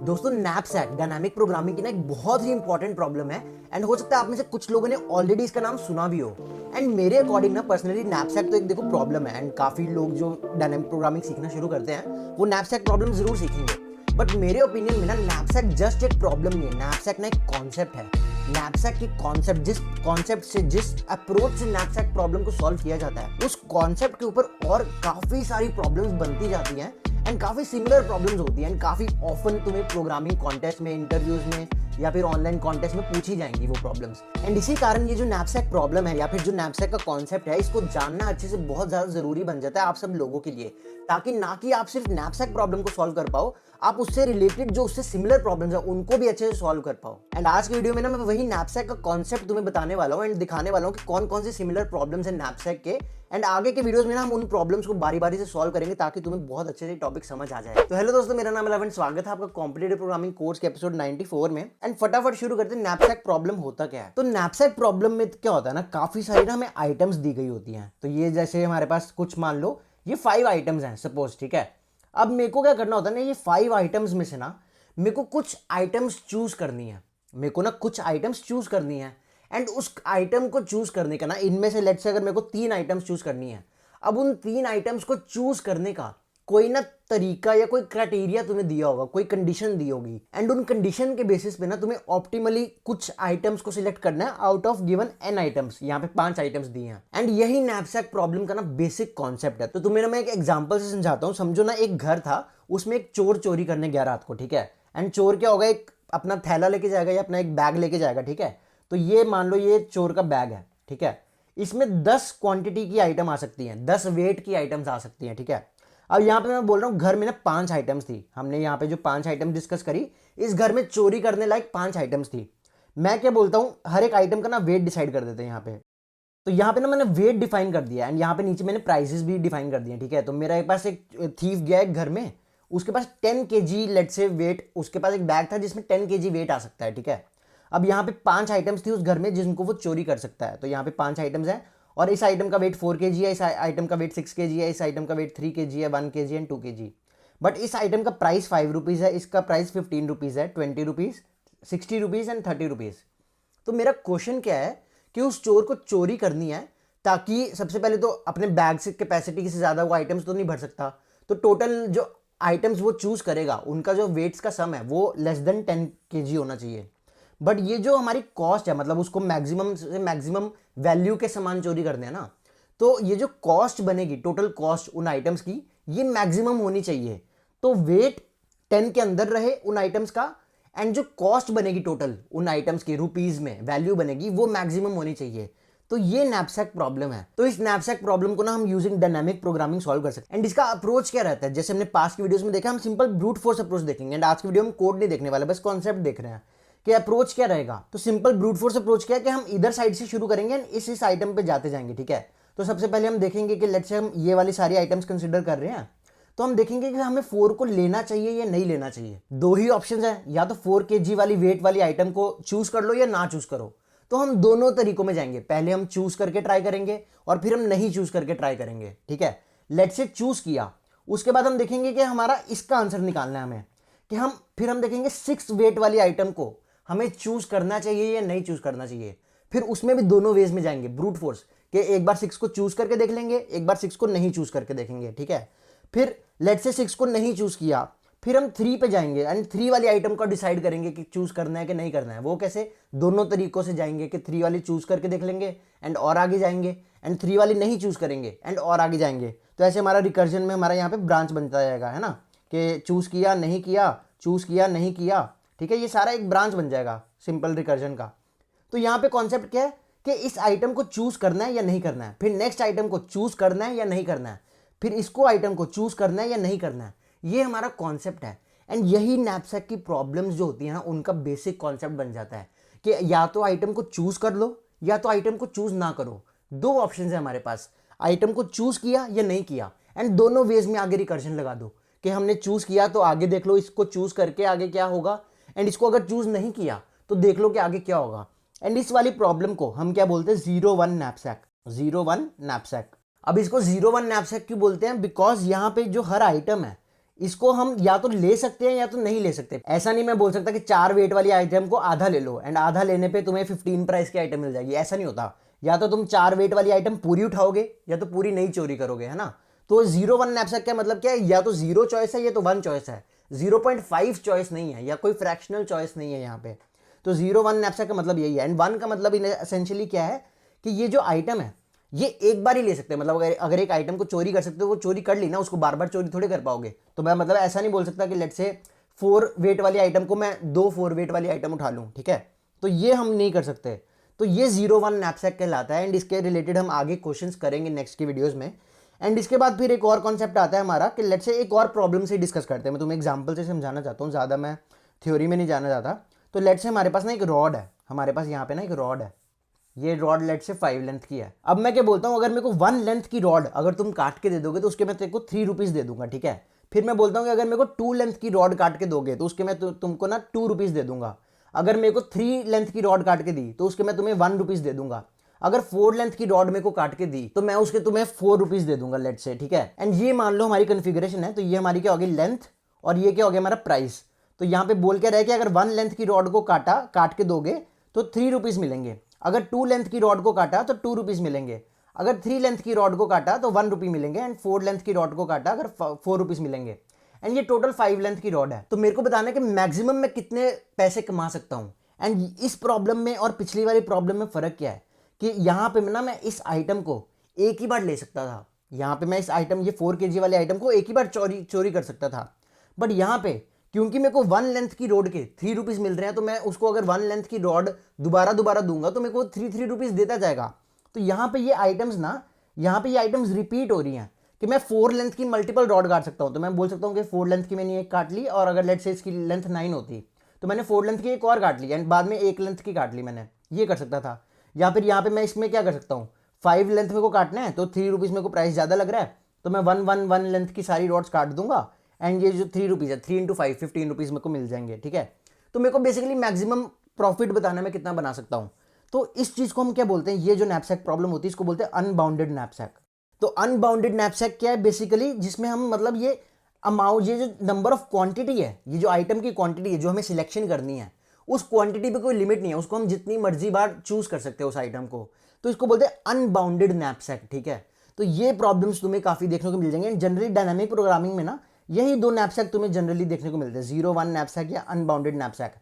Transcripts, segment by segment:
दोस्तों knapsack dynamic programming की ना एक बहुत ही इंपॉर्टेंट प्रॉब्लम है एंड हो सकता है आप में से कुछ लोगों ने ऑलरेडी इसका नाम सुना भी हो। एंड मेरे अकॉर्डिंग ना पर्सनली नैपसैक तो एक देखो प्रॉब्लम है एंड काफी लोग जो डायनामिक प्रोग्रामिंग सीखना शुरू करते हैं वो नैपसैक प्रॉब्लम जरूर सीखेंगे। बट मेरे ओपिनियन में ना नैपसैक जस्ट एक प्रॉब्लम नहीं है, नैपसैक ना एक कॉन्सेप्ट है। नैपसैक की कॉन्सेप्ट जिस अप्रोच से नैपसैक प्रॉब्लम को सॉल्व किया जाता है उस कॉन्सेप्ट के ऊपर और काफी सारी प्रॉब्लम्स बनती जाती हैं एंड काफी सिमिलर प्रॉब्लम्स होती हैं एंड काफी ऑफन तुम्हें प्रोग्रामिंग कॉन्टेस्ट में, इंटरव्यूज में या फिर ऑनलाइन कॉन्टेस्ट में पूछी जाएंगी वो प्रॉब्लम्स। एंड इसी कारण ये जो नैपसैक प्रॉब्लम है या फिर जो नैपसैक का कॉन्सेप्ट है इसको जानना अच्छे से बहुत ज्यादा जरूरी बन जाता है आप सब लोगों के लिए, ताकि ना कि आप सिर्फ नैपसैक प्रॉब्लम को सॉल्व कर पाओ, आप उससे रिलेटेड जो उससे सिमिलर प्रॉब्लम्स है उनको भी अच्छे से सॉल्व कर पाओ। एंड आज की वीडियो में ना मैं वही नैपसैक का कॉन्सेप्ट तुम्हें बताने वाला हूँ एंड दिखाने वाला हूँ कि कौन कौन से सिमिलर प्रॉब्लम्स है नैपसैक के। एंड आगे के वीडियोस में ना हम उन प्रॉब्लम्स को बारी बारी से सॉल्व करेंगे ताकि तुम्हें बहुत अच्छे से टॉपिक समझ आ जाए। तो हेलो दोस्तों, मेरा नाम है लवन, स्वागत है आपका कॉम्पिटिटिव प्रोग्रामिंग कोर्स के एपिसोड 94 में। एंड फटाफट शुरू करते हैं नैपसैक प्रॉब्लम होता क्या है। तो नैपसैक प्रॉब्लम में क्या होता है ना, काफी सारी ना हमें आइटम्स दी गई होती हैं। तो ये जैसे हमारे पास कुछ मान लो ये 5 आइटम्स हैं सपोज, ठीक है। अब मेरे को क्या करना होता है ना, ये 5 आइटम्स में से ना मेरे को कुछ आइटम्स चूज करनी है, मेरे को ना कुछ आइटम्स चूज करनी है। एंड उस आइटम को चूज करने का ना, इनमें से लेट्स से अगर मेरे को 3 आइटम्स चूज करनी है, अब उन 3 आइटम्स को चूज करने का कोई ना तरीका या कोई क्राइटेरिया तुम्हें दिया होगा, कोई कंडीशन दी होगी। एंड उन कंडीशन के बेसिस पे ना तुम्हें ऑप्टिमली कुछ आइटम्स को सिलेक्ट करना है out of given n items. यहाँ पे 5 आइटम्स दिए हैं एंड यही नैपसैक प्रॉब्लम का ना बेसिक कॉन्सेप्ट है। तो तुम्हें ना मैं एक एग्जांपल से समझाता हूँ। समझो ना एक घर था, उसमें एक चोर चोरी करने गया रात को, ठीक है। एंड चोर क्या होगा, एक अपना थैला लेके जाएगा या अपना एक बैग लेके जाएगा, ठीक है। तो ये मान लो ये चोर का बैग है, ठीक है। इसमें 10 क्वांटिटी की आइटम आ सकती हैं, 10 वेट की आइटम्स आ सकती हैं, ठीक है। अब यहाँ पे मैं बोल रहा हूँ घर में ना 5 आइटम्स थी। हमने यहाँ पे जो 5 आइटम डिस्कस करी, इस घर में चोरी करने लायक 5 आइटम्स थी। मैं क्या बोलता हूँ, हर एक आइटम का ना वेट डिसाइड कर देते हैं यहाँ पे। तो यहाँ पे ना मैंने वेट डिफाइन कर दिया एंड यहाँ पे नीचे मैंने प्राइसेस भी डिफाइन कर दिए, ठीक है। तो मेरे पास एक थीफ गया एक घर में, उसके पास 10 kg लेट से वेट, उसके पास एक बैग था जिसमें 10 kg वेट आ सकता है, ठीक है। अब यहाँ पे 5 आइटम्स थी उस घर में जिनको वो चोरी कर सकता है। तो यहाँ पे 5 आइटम्स हैं और इस आइटम का वेट 4 kg है, इस आइटम का वेट 6 kg है, इस आइटम का वेट 3 kg है, 1 kg एंड 2 kg। बट इस आइटम का प्राइस 5 रुपीज़ है, इसका प्राइस 15 रुपीज़ है, 20 रुपीज़, 60 रुपीज़ एंड 30 रुपीज़। तो मेरा क्वेश्चन क्या है कि उस चोर को चोरी करनी है, ताकि सबसे पहले तो अपने बैग से कैपेसिटी से ज़्यादा वो आइटम्स तो नहीं भर सकता। तो टोटल जो आइटम्स वो चूज करेगा उनका जो वेट्स का सम है वो लेस देन 10 kg होना चाहिए। बट ये जो हमारी कॉस्ट है, मतलब उसको मैक्सिमम से मैक्सिमम वैल्यू के समान चोरी करने हैं ना, तो ये जो कॉस्ट बनेगी, टोटल कॉस्ट उन आइटम्स की, ये मैक्सिमम होनी चाहिए। तो वेट 10 के अंदर रहे उन आइटम्स का एंड जो कॉस्ट बनेगी टोटल उन आइटम्स की रुपीज में वैल्यू बनेगी वो मैक्सिमम होनी चाहिए। तो ये नैपसैक प्रॉब्लम है। तो इस नैपसैक प्रॉब्लम को ना हम यूजिंग डायनामिक प्रोग्रामिंग सॉल्व कर सकते हैं। एंड इसका अप्रोच क्या रहता है, जैसे हमने पास्ट की वीडियोस में देखा, हम सिंपल ब्रूट फोर्स अप्रोच देखेंगे। एंड आज की वीडियो में कोड नहीं देखने वाले, बस कॉन्सेप्ट देख रहे हैं कि अप्रोच क्या रहेगा। तो सिंपल ब्रूट फोर्स अप्रोच क्या है कि हम इधर साइड से शुरू करेंगे एंड इस आइटम पे जाते जाएंगे, ठीक है। तो सबसे पहले हम देखेंगे कि लेट्स से हम ये वाली सारी आइटम्स कंसिडर कर रहे हैं, तो हम देखेंगे कि हमें 4 को लेना चाहिए या नहीं लेना चाहिए। 2 ही ऑप्शंस हैं, या तो 4 kg वाली वेट वाली आइटम को चूज कर लो या ना चूज करो। तो हम दोनों तरीकों में जाएंगे, पहले हम चूज करके ट्राई करेंगे और फिर हम नहीं चूज करके ट्राई करेंगे, ठीक है। लेट्स से चूज किया, उसके बाद हम देखेंगे कि हमारा इसका आंसर निकालना है हमें, कि हम देखेंगे 6 वेट वाली आइटम को हमें चूज करना चाहिए या नहीं चूज करना चाहिए। फिर उसमें भी दोनों वेज में जाएंगे, ब्रूट फोर्स कि एक बार 6 को चूज करके देख लेंगे, एक बार 6 को नहीं चूज करके देखेंगे, ठीक है। फिर लेट्स से 6 को नहीं चूज किया, फिर हम 3 पे जाएंगे एंड 3 वाली आइटम का डिसाइड करेंगे कि चूज करना है कि नहीं करना है। वो कैसे, दोनों तरीकों से जाएंगे कि 3 वाली चूज करके देख लेंगे एंड और आगे जाएंगे, एंड 3 वाली नहीं चूज करेंगे एंड और आगे जाएंगे। तो ऐसे हमारा रिकर्जन में हमारा यहाँ पे ब्रांच बनता जाएगा, है ना, कि चूज किया नहीं किया, चूज किया नहीं किया, ठीक है। ये सारा एक ब्रांच बन जाएगा सिंपल रिकर्जन का। तो यहाँ पे कॉन्सेप्ट क्या है कि इस आइटम को चूज करना है या नहीं करना है, फिर नेक्स्ट आइटम को चूज करना है या नहीं करना है, फिर इसको आइटम को चूज करना है या नहीं करना है। ये हमारा कॉन्सेप्ट है। एंड यही नैपसैक की प्रॉब्लम्स जो होती है ना, उनका बेसिक कॉन्सेप्ट बन जाता है कि या तो आइटम को चूज कर लो या तो आइटम को चूज ना करो। 2 ऑप्शन है हमारे पास, आइटम को चूज किया या नहीं किया, एंड दोनों वेज में आगे रिकर्जन लगा दो कि हमने चूज किया तो आगे देख लो इसको चूज करके आगे क्या होगा, एंड इसको अगर चूज नहीं किया तो देख लो कि आगे क्या होगा। एंड इस वाली प्रॉब्लम को हम क्या बोलते हैं, 0-1 नैपसैक, 0-1 नैपसैक। अब इसको 0-1 नैपसैक क्यों बोलते हैं, बिकॉज यहाँ पे जो हर आइटम है इसको हम या तो ले सकते हैं या तो नहीं ले सकते। ऐसा नहीं मैं बोल सकता कि 4 वेट वाली आइटम को आधा ले लो एंड आधा लेने पे तुम्हें 15 प्राइस की आइटम मिल जाएगी, ऐसा नहीं होता। या तो तुम 4 वेट वाली आइटम पूरी उठाओगे या तो पूरी नहीं चोरी करोगे, है ना। तो 0-1 नैपसैक का मतलब क्या है, या तो 0 चॉइस है या तो 1 चॉइस है, 0.5 चॉइस नहीं है या कोई फ्रैक्शनल चॉइस नहीं है यहाँ पे। तो 0-1 नैपसैक का मतलब यही है। एंड 1 का मतलब एसेंशियली क्या है कि ये जो आइटम है ये एक बार ही ले सकते हैं। मतलब अगर एक आइटम को चोरी कर सकते हो, वो चोरी कर ली ना, उसको बार बार चोरी थोड़ी कर पाओगे। तो मैं मतलब ऐसा नहीं बोल सकता कि लेट्स से 4 वेट वाली आइटम को मैं 2 4 वेट वाली आइटम उठा लूँ, ठीक है। तो ये हम नहीं कर सकते। तो ये 0-1 नैपसैक कहलाता है। एंड इसके रिलेटेड हम आगे क्वेश्चंस करेंगे नेक्स्ट की वीडियोस में। एंड इसके बाद फिर एक और कॉन्सेप्ट आता है हमारा कि लेट्स से एक और प्रॉब्लम से डिस्कस करते हैं। मैं तुम्हें एग्जांपल से समझाना चाहता हूँ, ज़्यादा मैं थ्योरी में नहीं जाना चाहता। तो लेट्स से हमारे पास ना एक रॉड है, हमारे पास यहाँ पे ना एक रॉड है। ये रॉड लेट से 5 लेंथ की है। अब मैं क्या बोलता हूँ, अगर मेरे को 1 लेंथ की रॉड अगर तुम काट के दे दोगे तो उसके मैं तेरे को 3 रुपीज़ दे दूंगा, ठीक है। फिर मैं बोलता हूँ कि अगर मेरे को 2 लेंथ की रॉड काट के दोगे तो उसके मैं तुमको ना 2 रुपीज़ दे दूंगा। अगर मेरे को 3 लेंथ की रॉड काट के दी तो उसके मैं तुम्हें 1 रुपीज़ दे दूंगा। अगर 4 लेंथ की रॉड मेरे को काट के दी तो मैं उसके तुम्हें 4 रुपीज़ दे दूंगा लेट से, ठीक है। एंड ये मान लो हमारी कन्फिगरेशन है। तो ये हमारी क्या होगी, लेंथ, और ये क्या हो गया हमारा प्राइस। तो यहाँ पे बोल के रहे कि अगर 1 लेंथ की रॉड को काट के दोगे तो 3 रुपीज़ मिलेंगे। अगर 2 लेंथ की रॉड को काटा तो 2 रुपीज़ मिलेंगे। अगर 3 लेंथ की रॉड को काटा तो 1 रुपी मिलेंगे। एंड 4 लेंथ की रॉड को काटा अगर 4 रुपीज़ मिलेंगे। एंड ये टोटल 5 लेंथ की रॉड है। तो मेरे को बताना है कि मैक्सिमम मैं कितने पैसे कमा सकता हूँ। एंड इस प्रॉब्लम में और पिछली वाली प्रॉब्लम में फ़र्क क्या है कि यहाँ पे मैं इस आइटम को एक ही बार ले सकता था। यहाँ पे मैं इस आइटम, ये 4 kg वाले आइटम को एक ही बार चोरी कर सकता था। बट यहाँ पे क्योंकि मेरे को 1 लेंथ की रॉड के 3 रुपीज़ मिल रहे हैं, तो मैं उसको अगर 1 लेंथ की रॉड दोबारा दूंगा तो मेरे को 3 रुपीज़ देता जाएगा। तो यहाँ पे ये आइटम्स रिपीट हो रही हैं कि मैं 4 लेंथ की मल्टीपल रॉड काट सकता हूँ। तो मैं बोल सकता हूँ कि 4 लेंथ की मैंने एक काट ली, और अगर लेट से इसकी लेंथ 9 होती तो मैंने 4 लेंथ की एक और काट ली एंड बाद में 1 लेंथ की काट ली मैंने, ये कर सकता था। या फिर यहाँ पे मैं इसमें क्या कर सकता हूँ, 5 लेंथ मेरे को काटना है तो 3 रुपीज़ मेरे को प्राइस ज़्यादा लग रहा है, तो मैं 1 लेंथ की सारी रॉड्स काट दूंगा। एंड ये जो 3 रुपीज़ है, 3 इंटू 5 15 रुपीज़ मेरे को मिल जाएंगे, ठीक है। तो मेरे को बेसिकली मैक्सिमम प्रॉफिट बताना मैं कितना बना सकता हूँ। तो इस चीज़ को हम क्या बोलते हैं, ये जो नैपसैक प्रॉब्लम होती है इसको बोलते हैं अनबाउंडेड नैपसैक। तो अनबाउंडेड नैपसैक क्या है बेसिकली, जिसमें हम मतलब ये अमाउंट, ये जो नंबर ऑफ क्वांटिटी है, ये जो आइटम की क्वांटिटी है जो हमें सिलेक्शन करनी है, उस क्वांटिटी पे कोई लिमिट नहीं है, उसको हम जितनी मर्जी बार चूज कर सकते हैं उस आइटम को। तो इसको बोलते हैं अनबाउंडेड नैपसैक, ठीक है। तो ये प्रॉब्लम्स तुम्हें काफ़ी देखने को मिल जाएंगे। जनरली डायनामिक प्रोग्रामिंग में ना यही 2 नैपसैक तुम्हें जनरली देखने को मिलते हैं, 0-1 नैपसैक या अनबाउंडेड नैपसैक।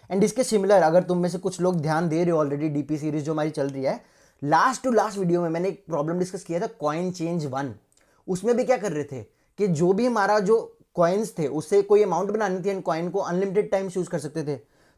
एंड इसके सिमिलर अगर तुम में से कुछ लोग ध्यान दे रहे हो ऑलरेडी, डीपी सीरीज जो हमारी चल रही है, लास्ट टू लास्ट वीडियो में मैंने एक प्रॉब्लम डिस्कस किया था, कॉइन चेंज 1। उसमें भी क्या कर रहे थे कि जो भी हमारा जो कॉइन्स थे उससे कोई अमाउंट बनानी थी एंड कॉइन को अनलिमिटेड टाइम यूज कर सकते थे।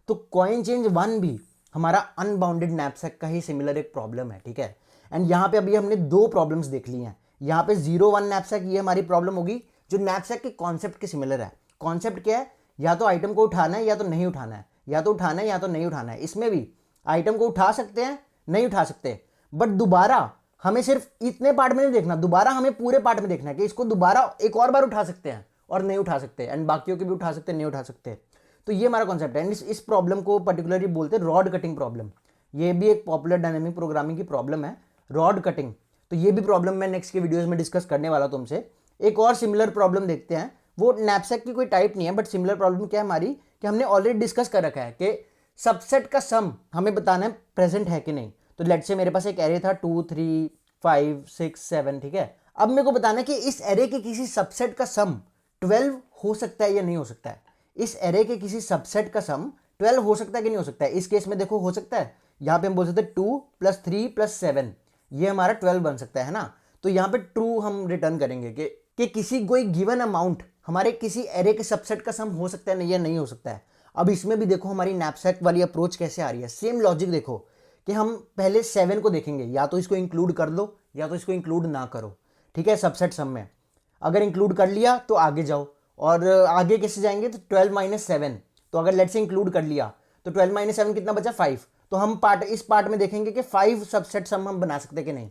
तो कॉइन चेंज 1 भी हमारा अनबाउंडेड नैपसैक का ही सिमिलर एक प्रॉब्लम है, ठीक है। एंड यहाँ पे अभी हमने 2 प्रॉब्लम्स देख ली हैं। यहाँ पे 0-1 नैपसैक, ये हमारी प्रॉब्लम होगी जो नैपसैक के कॉन्सेप्ट के सिमिलर है। कॉन्सेप्ट क्या है, या तो आइटम को उठाना है या तो नहीं उठाना है, या तो उठाना है या तो नहीं उठाना है। इसमें भी आइटम को उठा सकते हैं, नहीं उठा सकते, बट दोबारा हमें सिर्फ इतने पार्ट में नहीं देखना, दोबारा हमें पूरे पार्ट में देखना है कि इसको दोबारा एक और बार उठा सकते हैं और नहीं उठा सकते, एंड बाकियों के भी उठा सकते हैं, नहीं उठा सकते। तो ये हमारा कॉन्सेप्ट है। एंड इस प्रॉब्लम को पर्टिकुलरली बोलते हैं रॉड कटिंग प्रॉब्लम। ये भी एक पॉपुलर डायनेमिक प्रोग्रामिंग की प्रॉब्लम है, रॉड कटिंग। तो ये भी प्रॉब्लम मैं नेक्स्ट के वीडियोस में डिस्कस करने वाला हूं तुमसे। एक और सिमिलर प्रॉब्लम देखते हैं, वो नैपसैक की कोई टाइप नहीं है, बट सिमिलर प्रॉब्लम क्या है हमारी कि हमने ऑलरेडी डिस्कस कर रखा है कि सबसेट का सम हमें बताना है प्रेजेंट है कि नहीं। तो लेट्स से मेरे पास एक एरे था 2 3 5 6 7, ठीक है। अब मेरे को बताना है कि इस एरे के किसी सबसेट का सम 12 हो सकता है या नहीं हो सकता है। इस एरे के किसी सबसेट का सम 12 हो सकता है कि नहीं हो सकता है। इस केस में देखो हो सकता है, यहाँ पे हम बोल सकते हैं 2 + 3 + 7, ये हमारा 12 बन सकता है ना। तो यहाँ पे ट्रू हम रिटर्न करेंगे कि किसी कोई गिवन अमाउंट हमारे किसी एरे के सबसेट का सम हो सकता है नहीं या नहीं हो सकता है। अब इसमें भी देखो हमारी नैपसैक वाली अप्रोच कैसे आ रही है। सेम लॉजिक देखो कि हम पहले 7 को देखेंगे, या तो इसको इंक्लूड कर लो या तो इसको इंक्लूड ना करो, ठीक है, सबसेट सम में। अगर इंक्लूड कर लिया तो आगे जाओ, और आगे कैसे जाएंगे, तो 12 - 7। तो अगर लेट से इंक्लूड कर लिया तो 12 - 7 कितना बचा, 5। तो हम इस पार्ट में देखेंगे कि 5 सबसेट सम हम बना सकते कि नहीं।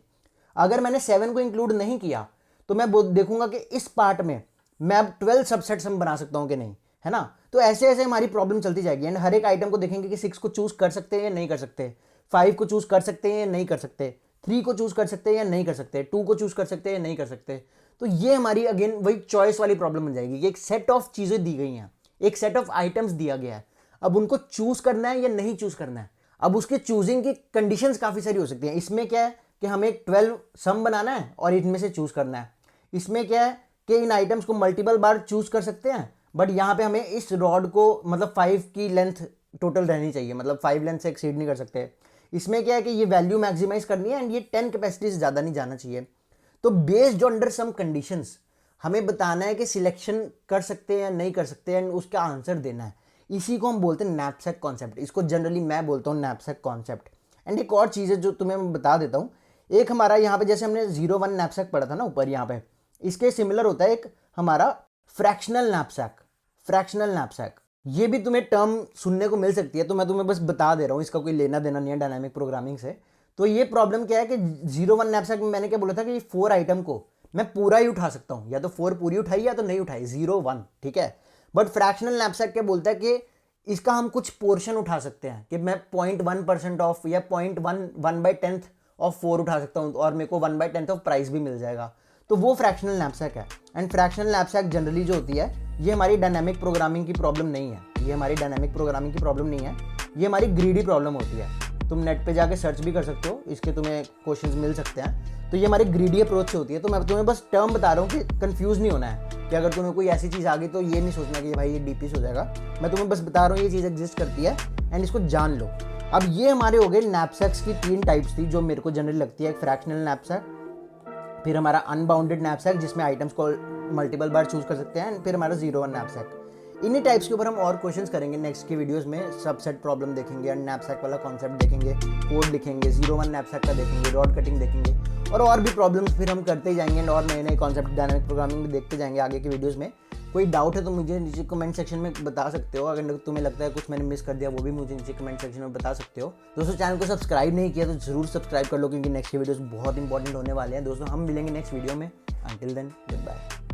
अगर मैंने 7 को इंक्लूड नहीं किया तो मैं देखूंगा कि इस पार्ट में मैं अब 12 सबसेट सम बना सकता हूं कि नहीं, है ना। तो ऐसे ऐसे हमारी प्रॉब्लम चलती जाएगी। एंड हर एक आइटम को देखेंगे कि 6 को चूज कर सकते हैं या नहीं कर सकते, 5 को चूज कर सकते हैं या नहीं कर सकते, 3 को चूज कर सकते हैं या नहीं कर सकते, 2 को चूज कर सकते हैं या नहीं कर सकते। तो ये हमारी अगेन वही चॉइस वाली प्रॉब्लम बन जाएगी कि एक सेट ऑफ चीज़ें दी गई हैं, एक सेट ऑफ आइटम्स दिया गया है, अब उनको चूज करना है या नहीं चूज करना है। अब उसके चूजिंग की कंडीशंस काफ़ी सारी हो सकती हैं। इसमें क्या है कि हमें एक 12 सम बनाना है और इनमें से चूज करना है। इसमें क्या है कि इन आइटम्स को मल्टीपल बार चूज कर सकते हैं, बट यहाँ पे हमें इस रॉड को मतलब 5 की लेंथ टोटल रहनी चाहिए, मतलब 5 लेंथ से एक्सीड नहीं कर सकते। इसमें क्या है कि ये वैल्यू मैक्सिमाइज करनी है एंड ये 10 कैपेसिटी से ज़्यादा नहीं जाना चाहिए। तो based on under some conditions हमें बताना है कि सिलेक्शन कर सकते हैं या नहीं कर सकते एंड उसका आंसर देना है। इसी को हम बोलते हैं नैपसैक कॉन्सेप्ट। इसको जनरली मैं बोलता हूँ नैपसैक कॉन्सेप्ट। एंड एक और चीज़ है जो तुम्हें मैं बता देता हूँ। एक हमारा यहाँ पे जैसे हमने 0-1 नैपसैक पढ़ा था ना ऊपर, यहाँ पे इसके सिमिलर होता है एक हमारा फ्रैक्शनल नैपसैक। फ्रैक्शनल नैपसैक ये भी तुम्हें टर्म सुनने को मिल सकती है, तो मैं तुम्हें बस बता दे रहा हूँ, इसका कोई लेना देना नहीं है डायनामिक प्रोग्रामिंग से। तो ये प्रॉब्लम क्या है कि 0-1 नैपसैक में मैंने क्या बोला था कि ये 4 आइटम को मैं पूरा ही उठा सकता हूँ, या तो 4 पूरी उठाई या तो नहीं उठाई, 0-1, ठीक है। बट फ्रैक्शनल नैपसैक क्या बोलता है कि इसका हम कुछ पोर्शन उठा सकते हैं, कि मैं 0.1% ऑफ या 0.1/10 ऑफ 4 उठा सकता हूँ और मेरे को 1/10 ऑफ प्राइस भी मिल जाएगा। तो वो फ्रैक्शनल नैपसैक है। एंड फ्रैक्शनल नैपसैक जनरली जो होती है ये हमारी डायनामिक प्रोग्रामिंग की प्रॉब्लम नहीं है, ये हमारी डायनामिक प्रोग्रामिंग की प्रॉब्लम नहीं है, ये हमारी ग्रीडी प्रॉब्लम होती है। तुम नेट पे जाके सर्च भी कर सकते हो, इसके तुम्हें क्वेश्चंस मिल सकते हैं। तो ये हमारी ग्रीडी अप्रोच से होती है। तो मैं तुम्हें बस टर्म बता रहा हूँ कि कंफ्यूज नहीं होना है, कि अगर तुम्हें कोई ऐसी चीज़ आ गई तो ये नहीं सोचना कि भाई ये डीपीस हो जाएगा। मैं तुम्हें बस बता रहा हूँ ये चीज़ एग्जिस्ट करती है एंड इसको जान लो। अब ये हमारे हो गए नैपसैक्स की 3 टाइप्स थी जो मेरे को जनरली लगती है। एक फ्रैक्शनल नैपसैक, फिर हमारा अनबाउंडेड नैपसैक जिसमें आइटम्स को मल्टीपल बार चूज कर सकते हैं, फिर हमारा 0-1 नैपसैक। इन्हीं टाइप्स के ऊपर हम और क्वेश्चंस करेंगे नेक्स्ट की वीडियोस में। सबसेट प्रॉब्लम देखेंगे, नैपसैक वाला कॉन्सेप्ट देखेंगे, कोड लिखेंगे, 0-1 नैपसैक का देखेंगे, रॉड कटिंग देखेंगे और भी प्रॉब्लम्स फिर हम करते ही जाएंगे और नए नए कॉन्सेप्ट डायनामिक प्रोग्रामिंग में देखते जाएंगे आगे की वीडियोज़ में। कोई डाउट है तो मुझे नीचे कमेंट सेक्शन में बता सकते हो। अगर तुम्हें लगता है कुछ मैंने मिस कर दिया वो भी मुझे नीचे कमेंट सेक्शन में बता सकते हो। दोस्तों चैनल को सब्सक्राइब नहीं किया तो जरूर सब्सक्राइब कर लो, क्योंकि नेक्स्ट वीडियोस बहुत इंपॉर्टेंट होने वाले हैं। दोस्तों हम मिलेंगे नेक्स्ट वीडियो में। Until then good bye.